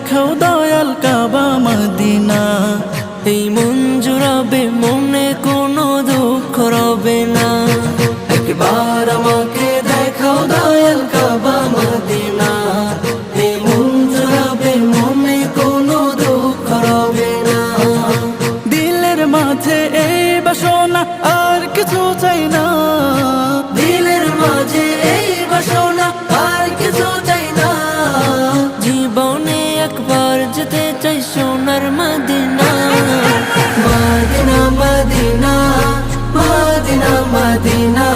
দেখাও দয়াল কাবা মদিনা। এই মন জুড়াবে, মনে কোনো দুঃখ রবে না। একবার আমাকে দেখাও দয়াল কাবা মদিনা। এই মন জুড়াবে, মনে কোনো দুঃখ রবে না। দিলের মাঝে এই বাসনা, আর কিছু চাই না। দিলের মাঝে এই বাসনা, আর কিছু চাই না। জীবনে একবার যেতে চাই সোনার Medina. Medina Medina Medina Medina